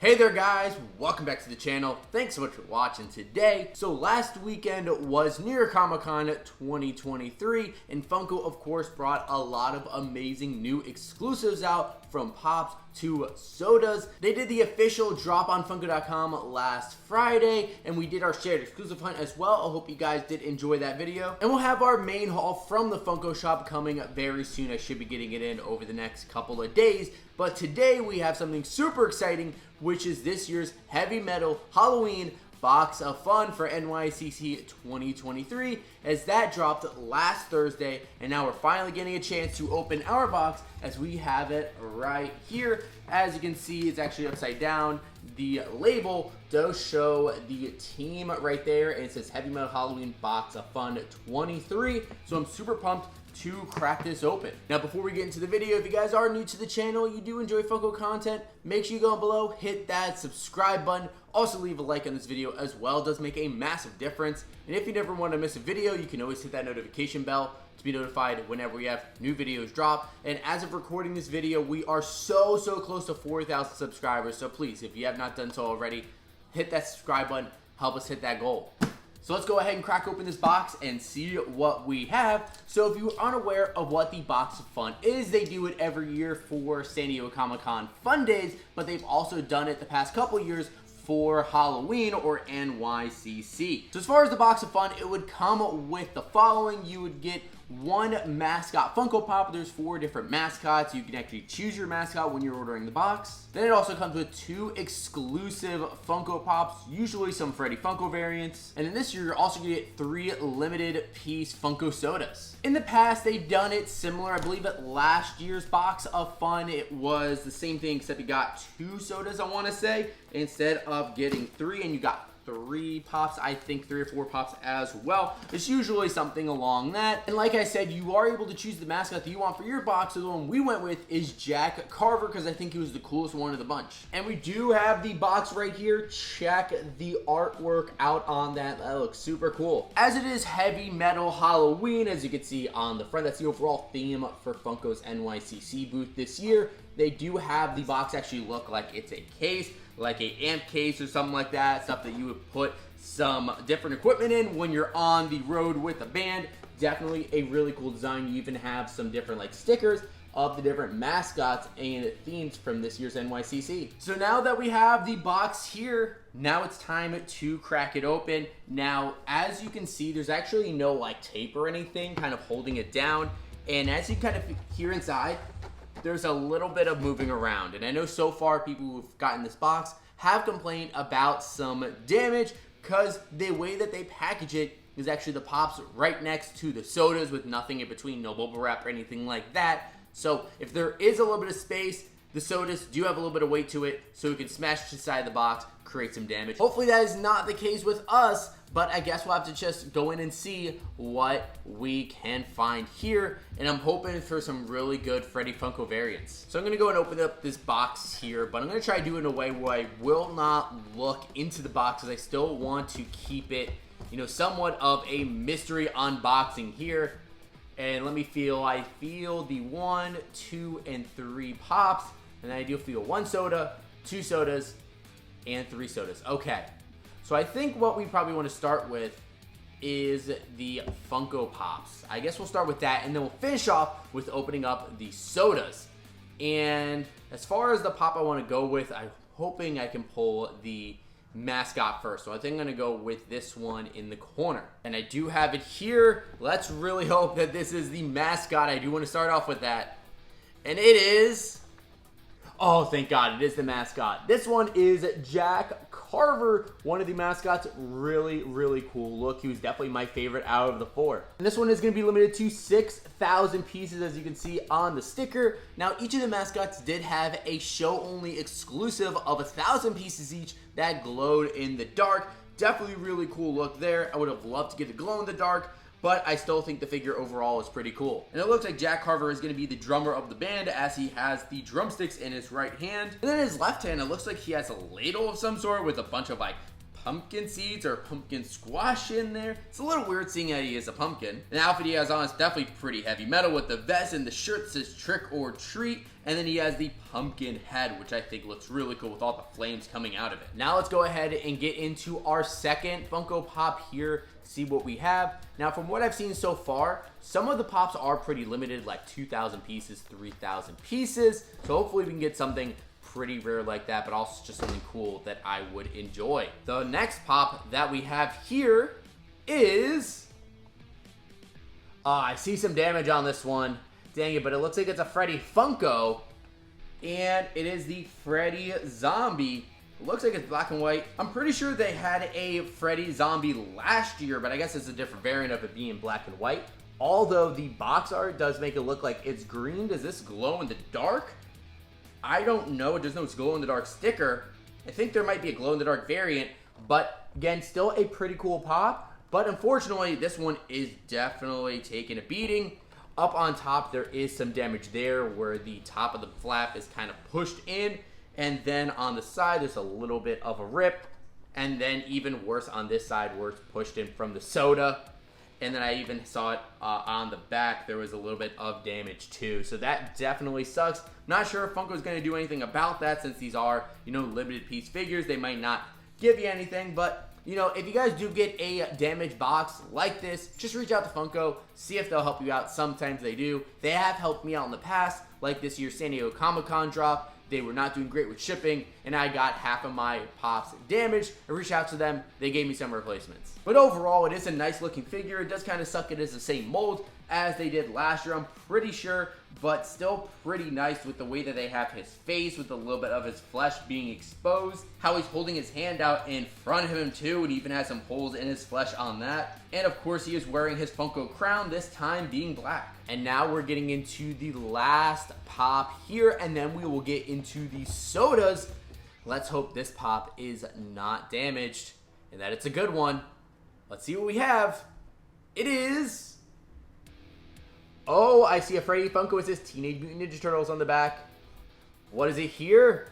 Hey there guys, welcome back to the channel. Thanks so much for watching today. So last weekend was New York Comic-Con 2023 and Funko of course brought a lot of amazing new exclusives out, from pops to sodas. They did the official drop on Funko.com last Friday and we did our shared exclusive hunt as well. I hope you guys did enjoy that video. And we'll have our main haul from the Funko shop coming very soon. I should be getting it in over the next couple of days. But today we have something super exciting, which is this year's Heavy Metal Halloween Box of Fun for NYCC 2023, as that dropped last Thursday, and now we're finally getting a chance to open our box as we have it right here. As you can see, it's actually upside down. The label does show the team right there, and it says Heavy Metal Halloween Box of Fun 23, so I'm super pumped to crack this open. Now before we get into the video, if you guys are new to the channel, you do enjoy Funko content, make sure you go down below, hit that subscribe button, also leave a like on this video as well. It does make a massive difference. And if you never want to miss a video, you can always hit that notification bell to be notified whenever we have new videos drop. And as of recording this video, we are so close to 4,000 subscribers, so please, if you have not done so already, hit that subscribe button, help us hit that goal. So let's go ahead and crack open this box and see what we have. So if you are unaware of what the Box of Fun is, they do it every year for San Diego Comic-Con Fun Days, but they've also done it the past couple years for Halloween or NYCC. So as far as the Box of Fun, it would come with the following. You would get one Mascot Funko Pop. There's 4 different mascots. You can actually choose your mascot when you're ordering the box. Then it also comes with 2 exclusive Funko Pops, usually some Freddy Funko variants. And then this year, you're also gonna get 3 limited piece Funko sodas. In the past, they've done it similar. I believe at last year's Box of Fun, it was the same thing, except you got 2 sodas, I wanna say, instead of getting 3, and you got 3 pops, I think 3 or 4 pops as well. It's usually something along that. And like I said, you are able to choose the mascot that you want for your box. So the one we went with is Jack Carver, because I think he was the coolest one of the bunch. And we do have the box right here. Check the artwork out on that. That looks super cool. As it is Heavy Metal Halloween, as you can see on the front, that's the overall theme for Funko's NYCC booth this year. They do have the box actually look like it's a case, like a amp case or something like that, stuff that you would put some different equipment in when you're on the road with a band. Definitely a really cool design. You even have some different like stickers of the different mascots and themes from this year's NYCC. So now that we have the box here, now it's time to crack it open. Now, as you can see, there's actually no like tape or anything kind of holding it down. And as you kind of hear inside, there's a little bit of moving around. And I know so far people who've gotten this box have complained about some damage because the way that they package it is actually the pops right next to the sodas with nothing in between, no bubble wrap or anything like that. So if there is a little bit of space, the sodas do have a little bit of weight to it, so we can smash it inside the box, create some damage. Hopefully that is not the case with us, but I guess we'll have to just go in and see what we can find here. And I'm hoping for some really good Freddy Funko variants. So I'm gonna go and open up this box here, but I'm gonna try to do it in a way where I will not look into the box, because I still want to keep it, you know, somewhat of a mystery unboxing here. And let me feel, I feel the 1, 2, and 3 pops. And then I do feel 1 soda, 2 sodas, and 3 sodas. Okay, so I think what we probably want to start with is the Funko Pops. I guess we'll start with that, and then we'll finish off with opening up the sodas. And as far as the pop I want to go with, I'm hoping I can pull the Mascot first. So I think I'm going to go with this one in the corner. And I do have it here. Let's really hope that this is the Mascot. I do want to start off with that. And it is... oh, thank God, it is the Mascot. This one is Jack Carver, one of the mascots. Really cool look. He was definitely my favorite out of the 4. And this one is going to be limited to 6,000 pieces, as you can see on the sticker. Now, each of the mascots did have a show-only exclusive of 1,000 pieces each that glowed in the dark. Definitely really cool look there. I would have loved to get the glow in the dark, but I still think the figure overall is pretty cool. And it looks like Jack Carver is going to be the drummer of the band, as he has the drumsticks in his right hand. And then in his left hand, it looks like he has a ladle of some sort with a bunch of like pumpkin seeds or pumpkin squash in there. It's a little weird seeing how he is a pumpkin. And the outfit he has on is definitely pretty heavy metal with the vest, and the shirt says trick or treat. And then he has the pumpkin head, which I think looks really cool with all the flames coming out of it. Now let's go ahead and get into our second Funko Pop here, see what we have. Now from what I've seen so far, some of the pops are pretty limited, like 2,000 pieces, 3,000 pieces. So hopefully we can get something pretty rare like that, but also just something cool that I would enjoy. The next pop that we have here is... I see some damage on this one. Dang it, but it looks like it's a Freddy Funko, and it is the Freddy Zombie. It looks like it's black and white. I'm pretty sure they had a Freddy Zombie last year, but I guess it's a different variant of it being black and white. Although the box art does make it look like it's green. Does this glow in the dark? I don't know. There's no glow in the dark sticker. I think there might be a glow in the dark variant, but again, still a pretty cool pop. But unfortunately, this one is definitely taking a beating. Up on top, there is some damage there where the top of the flap is kind of pushed in. And then on the side, there's a little bit of a rip. And then even worse on this side where it's pushed in from the soda. And then I even saw it on the back. There was a little bit of damage too. So that definitely sucks. Not sure if Funko is going to do anything about that since these are, limited piece figures. They might not give you anything, but... if you guys do get a damaged box like this, just reach out to Funko, see if they'll help you out. Sometimes they do. They have helped me out in the past, like this year's San Diego Comic-Con drop. They were not doing great with shipping, and I got half of my pops damaged. I reached out to them. They gave me some replacements. But overall, it is a nice looking figure. It does kind of suck it is the same mold as they did last year, I'm pretty sure, but still pretty nice with the way that they have his face with a little bit of his flesh being exposed, how he's holding his hand out in front of him too, and even has some holes in his flesh on that. And of course, he is wearing his Funko crown, this time being black. And now we're getting into the last pop here, and then we will get into the sodas. Let's hope this pop is not damaged and that it's a good one. Let's see what we have. It is... Oh, I see a Freddy Funko. It says Teenage Mutant Ninja Turtles on the back. What is it here?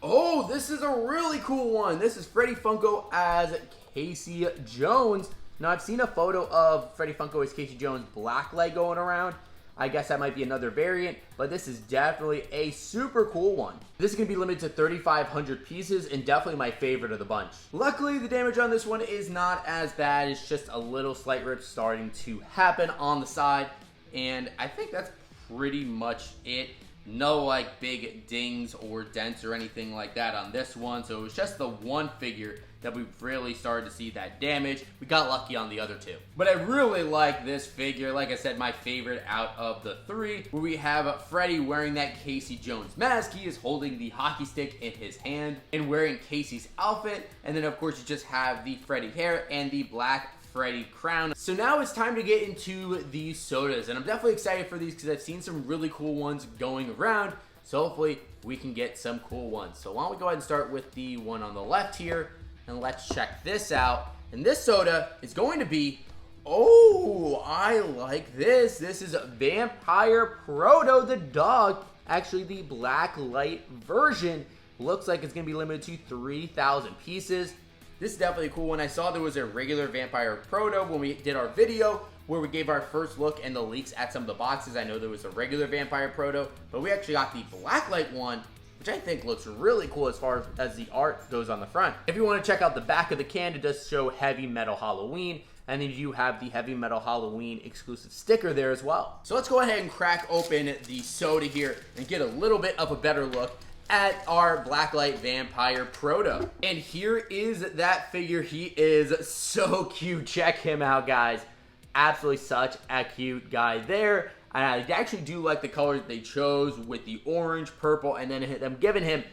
Oh, this is a really cool one. This is Freddy Funko as Casey Jones. Now, I've seen a photo of Freddy Funko as Casey Jones blacklight going around. I guess that might be another variant, but this is definitely a super cool one. This is going to be limited to 3,500 pieces and definitely my favorite of the bunch. Luckily, the damage on this one is not as bad. It's just a little slight rip starting to happen on the side. And I think that's pretty much it. No like big dings or dents or anything like that on this one. So it was just the one figure that we really started to see that damage. We got lucky on the other two. But I really like this figure. Like I said, my favorite out of the three, where we have Freddy wearing that Casey Jones mask. He is holding the hockey stick in his hand and wearing Casey's outfit. And then of course you just have the Freddy hair and the black Freddy crown. So now it's time to get into the sodas, and I'm definitely excited for these because I've seen some really cool ones going around. So hopefully we can get some cool ones. So why don't we go ahead and start with the one on the left here, and let's check this out. And this soda is going to be, oh, I like this. This is Vampire Proto the dog. Actually, the black light version looks like it's going to be limited to 3,000 pieces. This is definitely a cool one. I saw there was a regular Vampire Proto when we did our video where we gave our first look and the leaks at some of the boxes. I know there was a regular Vampire Proto, but we actually got the blacklight one, which I think looks really cool as far as the art goes on the front. If you want to check out the back of the can, it does show Heavy Metal Halloween, and then you have the Heavy Metal Halloween exclusive sticker there as well. So let's go ahead and crack open the soda here and get a little bit of a better look at our Blacklight Vampire Proto. And here is that figure. He is so cute. Check him out, guys. Absolutely such a cute guy there. And I actually do like the colors they chose with the orange, purple, and then them giving him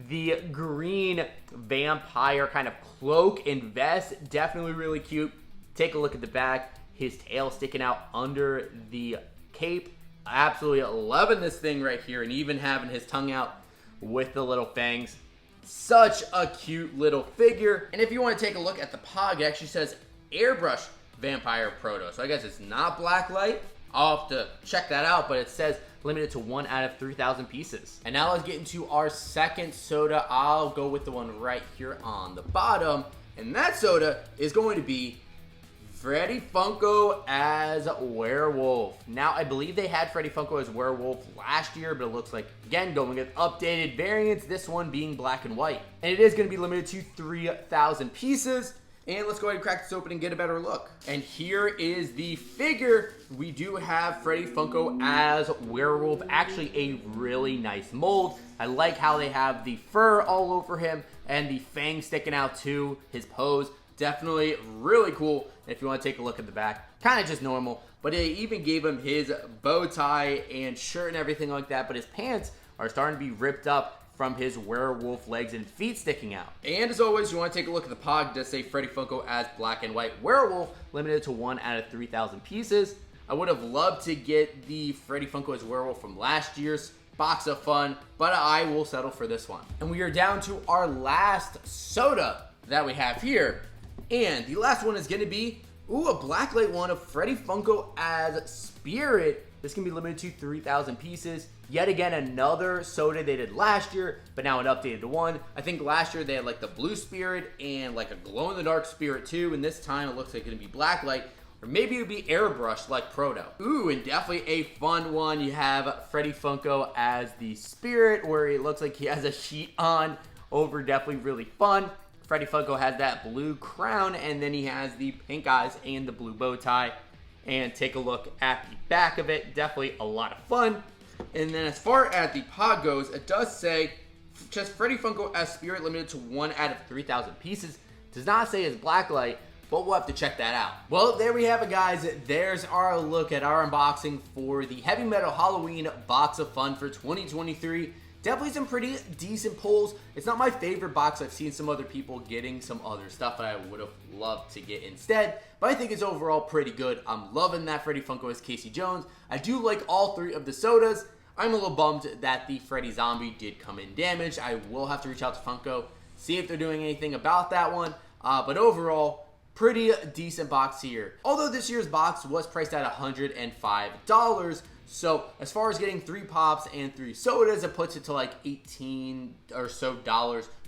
the green vampire kind of cloak and vest. Definitely really cute. Take a look at the back. His tail sticking out under the cape. Absolutely loving this thing right here, and even having his tongue out with the little fangs. Such a cute little figure. And if you want to take a look at the pog, it actually says Airbrush Vampire Proto. So I guess it's not Blacklight. I'll have to check that out, but it says limited to 1 out of 3,000 pieces. And now let's get into our second soda. I'll go with the one right here on the bottom. And that soda is going to be Freddy Funko as Werewolf. Now, I believe they had Freddy Funko as Werewolf last year, but it looks like, again, going with updated variants, this one being black and white. And it is going to be limited to 3,000 pieces. And let's go ahead and crack this open and get a better look. And here is the figure. We do have Freddy Funko as Werewolf. Actually, a really nice mold. I like how they have the fur all over him and the fangs sticking out too. His pose, definitely really cool. If you want to take a look at the back, kind of just normal. But they even gave him his bow tie and shirt and everything like that. But his pants are starting to be ripped up from his werewolf legs and feet sticking out. And as always, you want to take a look at the pod. It does say Freddy Funko as black and white werewolf, limited to 1 out of 3,000 pieces. I would have loved to get the Freddy Funko as werewolf from last year's box of fun, but I will settle for this one. And we are down to our last soda that we have here. And the last one is going to be, a blacklight one of Freddy Funko as Spirit. This can be limited to 3,000 pieces. Yet again, another soda they did last year, but now an updated one. I think last year they had like the blue Spirit and like a glow-in-the-dark Spirit too, and this time it looks like it's going to be blacklight, or maybe it would be airbrushed like Proto. Ooh, and definitely a fun one. You have Freddy Funko as the Spirit, where it looks like he has a sheet on over. Definitely really fun. Freddy Funko has that blue crown, and then he has the pink eyes and the blue bow tie. And take a look at the back of it. Definitely a lot of fun. And then as far as the pod goes, it does say just Freddy Funko as Spirit, limited to 1 out of 3,000 pieces. Does not say it's blacklight, but we'll have to check that out. Well, there we have it, guys. There's our look at our unboxing for the Heavy Metal Halloween Box of Fun for 2023. Definitely some pretty decent pulls. It's not my favorite box. I've seen some other people getting some other stuff that I would have loved to get instead, but I think it's overall pretty good. I'm loving that Freddy Funko as Casey Jones. I do like all 3 of the sodas. I'm a little bummed that the Freddy Zombie did come in damaged. I will have to reach out to Funko, see if they're doing anything about that one, but overall, pretty decent box here. Although this year's box was priced at $105, so as far as getting 3 pops and 3 sodas, it puts it to like $18 or so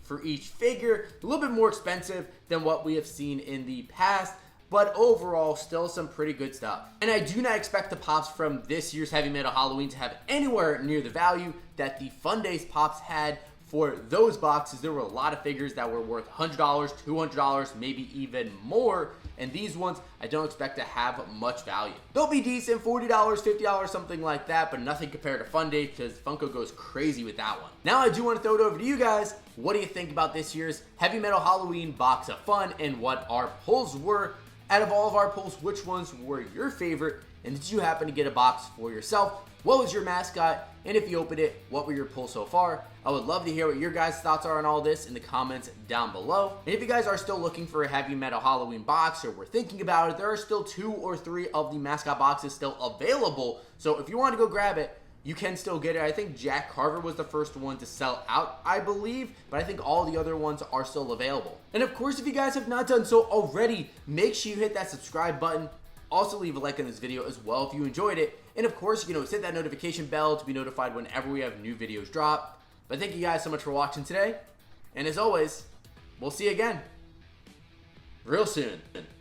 for each figure. A little bit more expensive than what we have seen in the past, but overall still some pretty good stuff. And I do not expect the pops from this year's Heavy Metal Halloween to have anywhere near the value that the Fun Days pops had for those boxes. There were a lot of figures that were worth $100, $200, maybe even more. And these ones, I don't expect to have much value. They'll be decent, $40, $50, something like that, but nothing compared to Fun Day because Funko goes crazy with that one. Now I do want to throw it over to you guys. What do you think about this year's Heavy Metal Halloween Box of Fun and what our pulls were? Out of all of our pulls, which ones were your favorite? And did you happen to get a box for yourself? What was your mascot? And if you opened it, what were your pulls so far? I would love to hear what your guys' thoughts are on all this in the comments down below. And if you guys are still looking for a Heavy Metal Halloween box or were thinking about it, there are still 2 or 3 of the mascot boxes still available. So if you want to go grab it, you can still get it. I think Jack Carver was the first one to sell out, I believe, but I think all the other ones are still available. And of course, if you guys have not done so already, make sure you hit that subscribe button. Also, leave a like on this video as well if you enjoyed it. And of course, you can always hit that notification bell to be notified whenever we have new videos drop. But thank you guys so much for watching today. And as always, we'll see you again real soon.